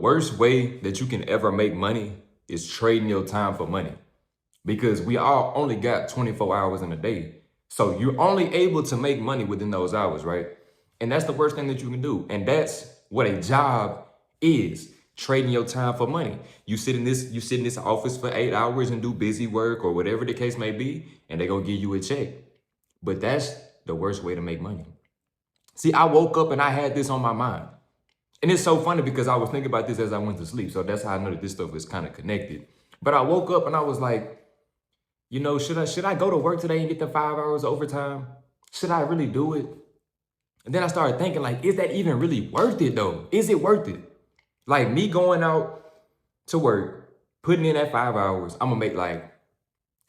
worst way that you can ever make money is trading your time for money, because we all only got 24 hours in a day. So you're only able to make money within those hours, right? And that's the worst thing that you can do. And that's what a job is, trading your time for money. You sit in this office for 8 hours and do busy work or whatever the case may be, and they're gonna give you a check. But that's the worst way to make money. See, I woke up and I had this on my mind. And it's so funny because I was thinking about this as I went to sleep. So that's how I know that this stuff is kind of connected. But I woke up and I was like, you know, should I go to work today and get the 5 hours overtime? Should I really do it? And then I started thinking, like, is that even really worth it though? Is it worth it? Like me going out to work, putting in that 5 hours, I'm gonna make like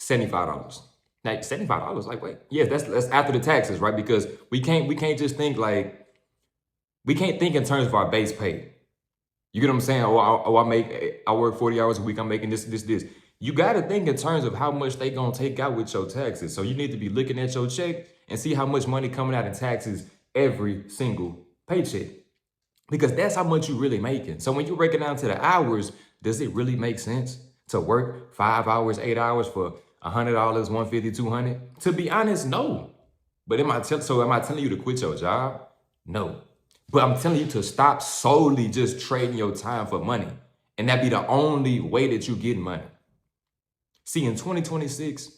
$75. Like $75, like wait, yes, that's after the taxes, right? Because we can't just think like, we can't think in terms of our base pay. You get what I'm saying? I work 40 hours a week, I'm making this. You gotta think in terms of how much they gonna take out with your taxes. So you need to be looking at your check and see how much money coming out in taxes every single paycheck, because that's how much you really making. So when you break it down to the hours, does it really make sense to work 5 hours, 8 hours for $100, $150, $200? To be honest, no. But am I telling you to quit your job? No. But I'm telling you to stop solely just trading your time for money. And that be the only way that you get money. See, in 2026,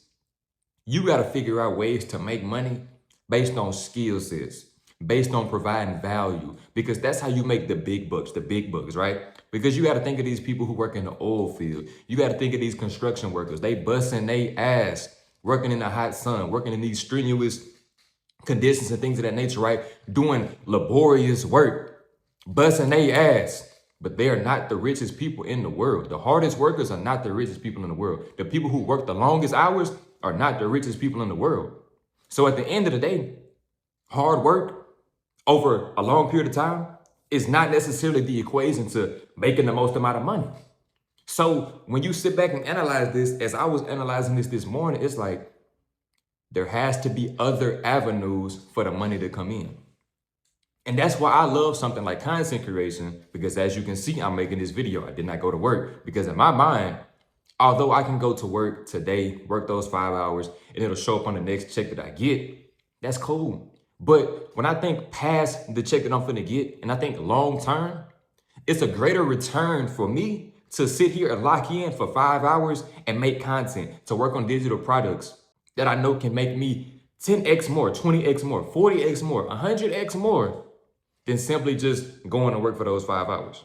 you got to figure out ways to make money based on skill sets, based on providing value, because that's how you make the big bucks, right? Because you got to think of these people who work in the oil field. You got to think of these construction workers. They busting their ass, working in the hot sun, working in these strenuous conditions and things of that nature, right? Doing laborious work, busting their ass. But they are not the richest people in the world. The hardest workers are not the richest people in the world. The people who work the longest hours are not the richest people in the world. So at the end of the day, hard work over a long period of time is not necessarily the equation to making the most amount of money. So when you sit back and analyze this, as I was analyzing this morning, it's like there has to be other avenues for the money to come in. And that's why I love something like content creation, because as you can see, I'm making this video. I did not go to work because in my mind, although I can go to work today, work those 5 hours, and it'll show up on the next check that I get, that's cool. But when I think past the check that I'm finna get, and I think long term, it's a greater return for me to sit here and lock in for 5 hours and make content, to work on digital products that I know can make me 10x more, 20x more, 40x more, 100x more than simply just going to work for those 5 hours.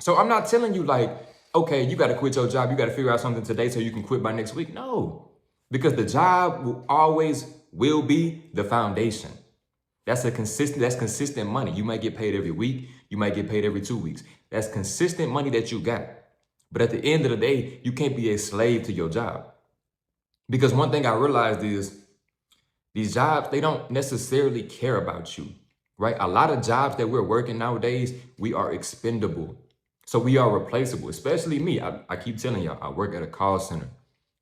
So I'm not telling you like, okay, you got to quit your job. You got to figure out something today so you can quit by next week. No, because the job will be the foundation. That's consistent money. You might get paid every week. You might get paid every 2 weeks. That's consistent money that you got. But at the end of the day, you can't be a slave to your job. Because one thing I realized is these jobs, they don't necessarily care about you, right? A lot of jobs that we're working nowadays, we are expendable. So we are replaceable, especially me. I keep telling y'all, I work at a call center.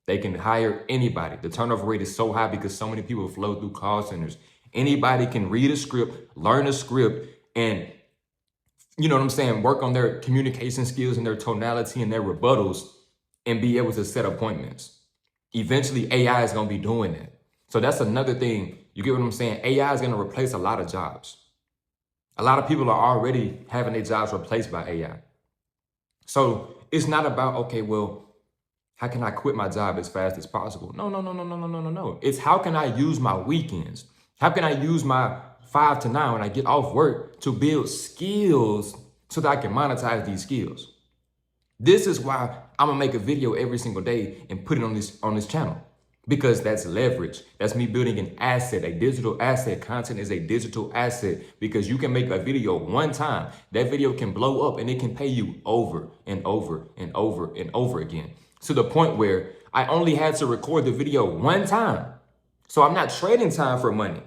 They can hire anybody. The turnover rate is so high because so many people flow through call centers. Anybody can read a script, learn a script, and, you know what I'm saying, work on their communication skills and their tonality and their rebuttals and be able to set appointments. Eventually, AI is going to be doing that. So that's another thing. You get what I'm saying? AI is going to replace a lot of jobs. A lot of people are already having their jobs replaced by AI. So it's not about, okay, well, how can I quit my job as fast as possible? No. It's how can I use my weekends? How can I use my 5 to 9 when I get off work to build skills so that I can monetize these skills? This is why I'm gonna make a video every single day and put it on this channel, because that's leverage. That's me building an asset, a digital asset. Content is a digital asset because you can make a video one time. That video can blow up and it can pay you over and over and over and over again, to the point where I only had to record the video one time. So I'm not trading time for money.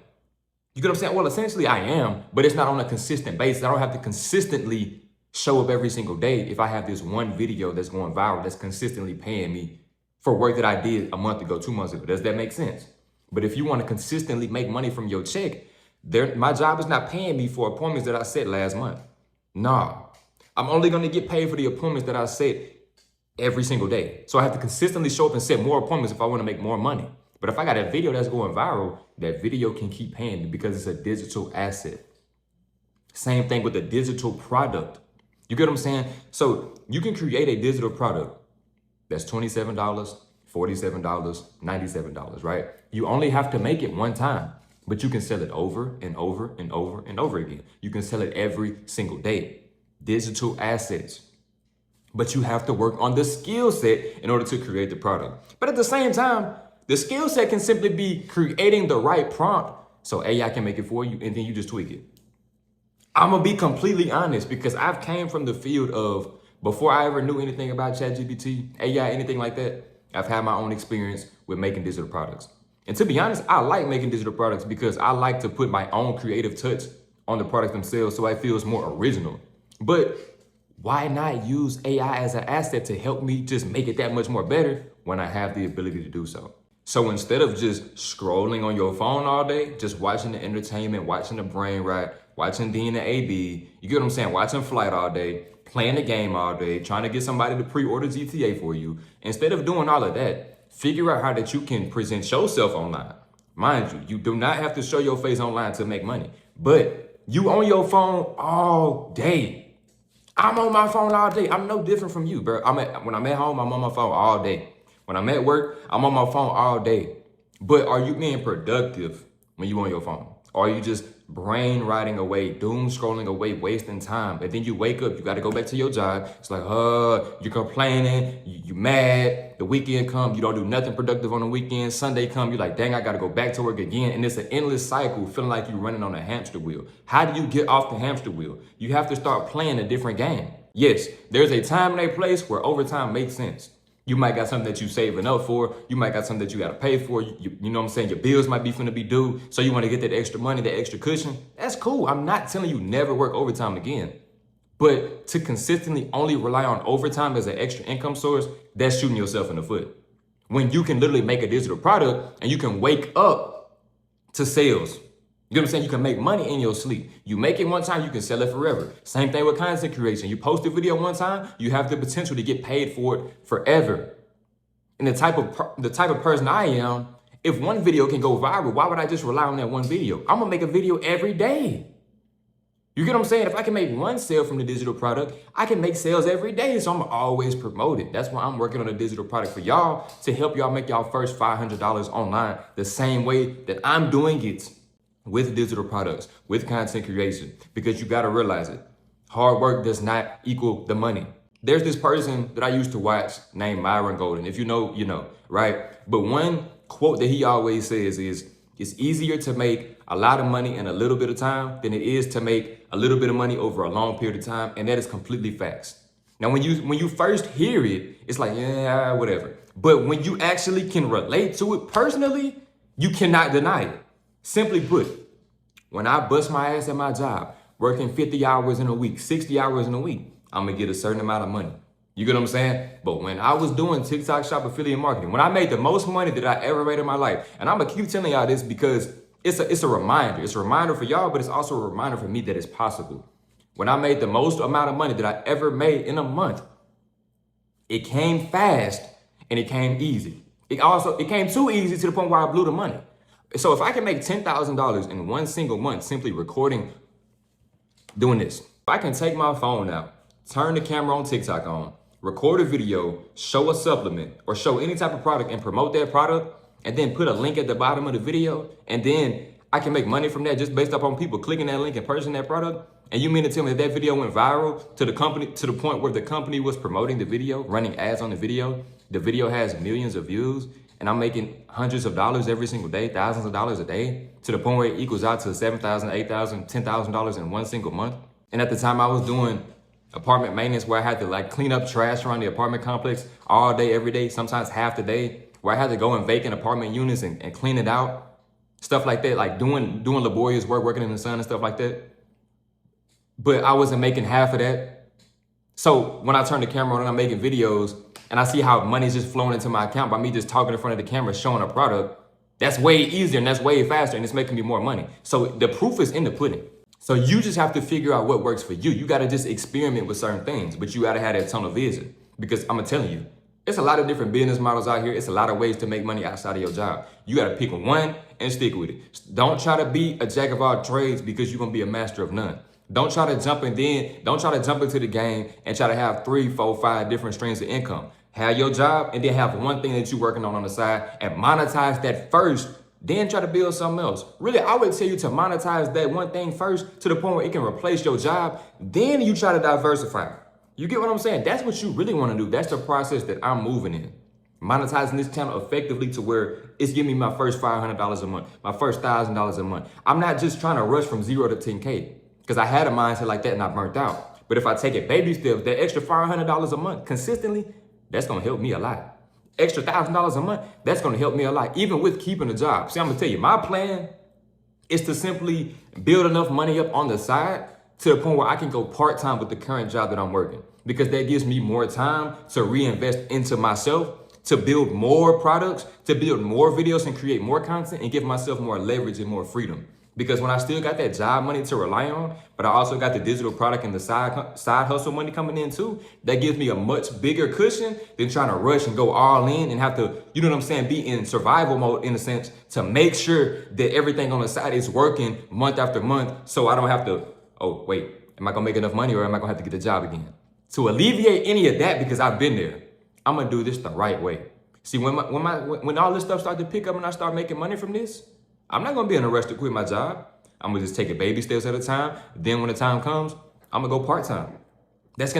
You get what I'm saying? Well, essentially I am, but it's not on a consistent basis. I don't have to consistently show up every single day if I have this one video that's going viral, that's consistently paying me for work that I did a month ago, 2 months ago. Does that make sense? But if you want to consistently make money from your check, my job is not paying me for appointments that I set last month. No, I'm only going to get paid for the appointments that I set every single day. So I have to consistently show up and set more appointments if I want to make more money. But if I got a video that's going viral, that video can keep paying me because it's a digital asset. Same thing with a digital product. You get what I'm saying? So you can create a digital product that's $27, $47, $97, right? You only have to make it one time, but you can sell it over and over and over and over again. You can sell it every single day. Digital assets. But you have to work on the skill set in order to create the product. But at the same time, the skill set can simply be creating the right prompt so AI can make it for you and then you just tweak it. I'm gonna be completely honest because I've came from the field of, before I ever knew anything about ChatGPT, AI, anything like that, I've had my own experience with making digital products. And to be honest, I like making digital products because I like to put my own creative touch on the products themselves so it feels more original. But why not use AI as an asset to help me just make it that much more better when I have the ability to do so? So instead of just scrolling on your phone all day, just watching the entertainment, watching the brain rot, watching D and the AB, you get what I'm saying? Watching Flight all day, playing the game all day, trying to get somebody to pre-order GTA for you. Instead of doing all of that, figure out how that you can present yourself online. Mind you, you do not have to show your face online to make money, but you on your phone all day. I'm on my phone all day. I'm no different from you, bro. When I'm at home, I'm on my phone all day. When I'm at work, I'm on my phone all day. But are you being productive when you on your phone? Or are you just brain rotting away, doom scrolling away, wasting time? And then you wake up, you got to go back to your job. It's like, you're complaining, you mad. The weekend come, you don't do nothing productive on the weekend. Sunday come, you're like, dang, I got to go back to work again. And it's an endless cycle, feeling like you're running on a hamster wheel. How do you get off the hamster wheel? You have to start playing a different game. Yes, there's a time and a place where overtime makes sense. You might got something that you saving up for. You might got something that you got to pay for. You know what I'm saying? Your bills might be finna be due. So you want to get that extra money, that extra cushion. That's cool. I'm not telling you never work overtime again. But to consistently only rely on overtime as an extra income source, that's shooting yourself in the foot. When you can literally make a digital product and you can wake up to sales. You know what I'm saying? You can make money in your sleep. You make it one time, you can sell it forever. Same thing with content creation. You post a video one time, you have the potential to get paid for it forever. And the type of person I am, if one video can go viral, why would I just rely on that one video? I'm gonna make a video every day. You get what I'm saying? If I can make one sale from the digital product, I can make sales every day. So I'm always promote it. That's why I'm working on a digital product for y'all to help y'all make y'all first $500 online the same way that I'm doing it. With digital products, with content creation, because you got to realize it. Hard work does not equal the money. There's this person that I used to watch named Myron Golden. If you know, you know, right? But one quote that he always says is, it's easier to make a lot of money in a little bit of time than it is to make a little bit of money over a long period of time. And that is completely facts. Now, when you first hear it, it's like, yeah, whatever. But when you actually can relate to it personally, you cannot deny it. Simply put, when I bust my ass at my job, working 50 hours in a week, 60 hours in a week, I'm gonna get a certain amount of money. You get what I'm saying? But when I was doing TikTok shop affiliate marketing, when I made the most money that I ever made in my life, and I'm gonna keep telling y'all this because it's a reminder. It's a reminder for y'all, but it's also a reminder for me that it's possible. When I made the most amount of money that I ever made in a month, it came fast and it came easy. It came too easy to the point where I blew the money. So if I can make $10,000 in one single month simply recording, doing this, if I can take my phone out, turn the camera on TikTok on, record a video, show a supplement or show any type of product and promote that product, and then put a link at the bottom of the video, and then I can make money from that just based upon people clicking that link and purchasing that product. And you mean to tell me that video went viral to the point where the company was promoting the video, running ads on the video has millions of views, and I'm making hundreds of dollars every single day, thousands of dollars a day, to the point where it equals out to $7,000, $8,000, $10,000 in one single month. And at the time I was doing apartment maintenance where I had to like clean up trash around the apartment complex all day, every day, sometimes half the day, where I had to go in vacant apartment units and clean it out, stuff like that, like doing laborious work, working in the sun and stuff like that. But I wasn't making half of that. So when I turn the camera on and I'm making videos, and I see how money's just flowing into my account by me just talking in front of the camera, showing a product, that's way easier and that's way faster and it's making me more money. So the proof is in the pudding. So you just have to figure out what works for you. You got to just experiment with certain things, but you got to have that tunnel vision. Because I'm telling you, it's a lot of different business models out here. It's a lot of ways to make money outside of your job. You got to pick one and stick with it. Don't try to be a jack of all trades because you're going to be a master of none. Don't try to jump into the game and try to have 3, 4, 5 different streams of income. Have your job and then have one thing that you're working on the side and monetize that first, then try to build something else. Really, I would tell you to monetize that one thing first to the point where it can replace your job. Then you try to diversify. You get what I'm saying? That's what you really want to do. That's the process that I'm moving in. Monetizing this channel effectively to where it's giving me my first $500 a month, my first $1,000 a month. I'm not just trying to rush from 0 to 10K because I had a mindset like that and I burnt out. But if I take it baby steps, that extra $500 a month consistently, that's going to help me a lot. Extra $1,000 a month, that's going to help me a lot, even with keeping a job. See, I'm going to tell you, my plan is to simply build enough money up on the side to the point where I can go part-time with the current job that I'm working, because that gives me more time to reinvest into myself, to build more products, to build more videos and create more content and give myself more leverage and more freedom. Because when I still got that job money to rely on, but I also got the digital product and the side hustle money coming in too, that gives me a much bigger cushion than trying to rush and go all in and have to, you know what I'm saying, be in survival mode in a sense to make sure that everything on the side is working month after month so I don't have to, oh, wait, am I gonna make enough money or am I gonna have to get a job again? To alleviate any of that, because I've been there, I'm gonna do this the right way. See, when all this stuff started to pick up and I start making money from this, I'm not gonna be in a rush to quit my job. I'm gonna just take it baby steps at a time. Then when the time comes, I'm gonna go part-time. That's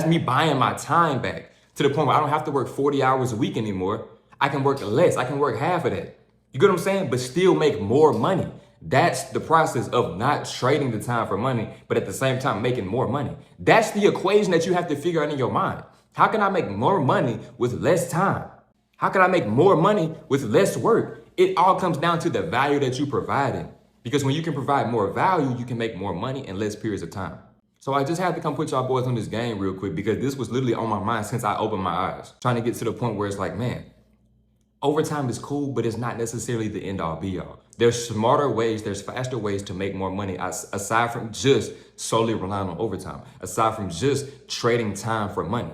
me buying my time back to the point where I don't have to work 40 hours a week anymore. I can work less, I can work half of that. You get what I'm saying? But still make more money. That's the process of not trading the time for money, but at the same time making more money. That's the equation that you have to figure out in your mind. How can I make more money with less time? How can I make more money with less work? It all comes down to the value that you're providing. Because when you can provide more value, you can make more money in less periods of time. So I just had to come put y'all boys on this game real quick because this was literally on my mind since I opened my eyes. Trying to get to the point where it's like, man, overtime is cool, but it's not necessarily the end all be all. There's smarter ways, there's faster ways to make more money aside from just solely relying on overtime, aside from just trading time for money.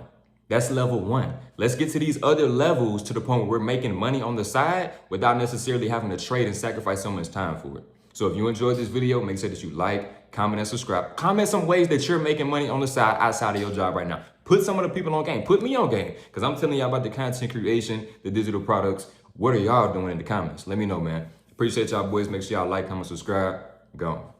That's level 1. Let's get to these other levels to the point where we're making money on the side without necessarily having to trade and sacrifice so much time for it. So if you enjoyed this video, make sure that you like, comment, and subscribe. Comment some ways that you're making money on the side outside of your job right now. Put some of the people on game. Put me on game. Because I'm telling y'all about the content creation, the digital products. What are y'all doing in the comments? Let me know, man. Appreciate y'all boys. Make sure y'all like, comment, subscribe. Go.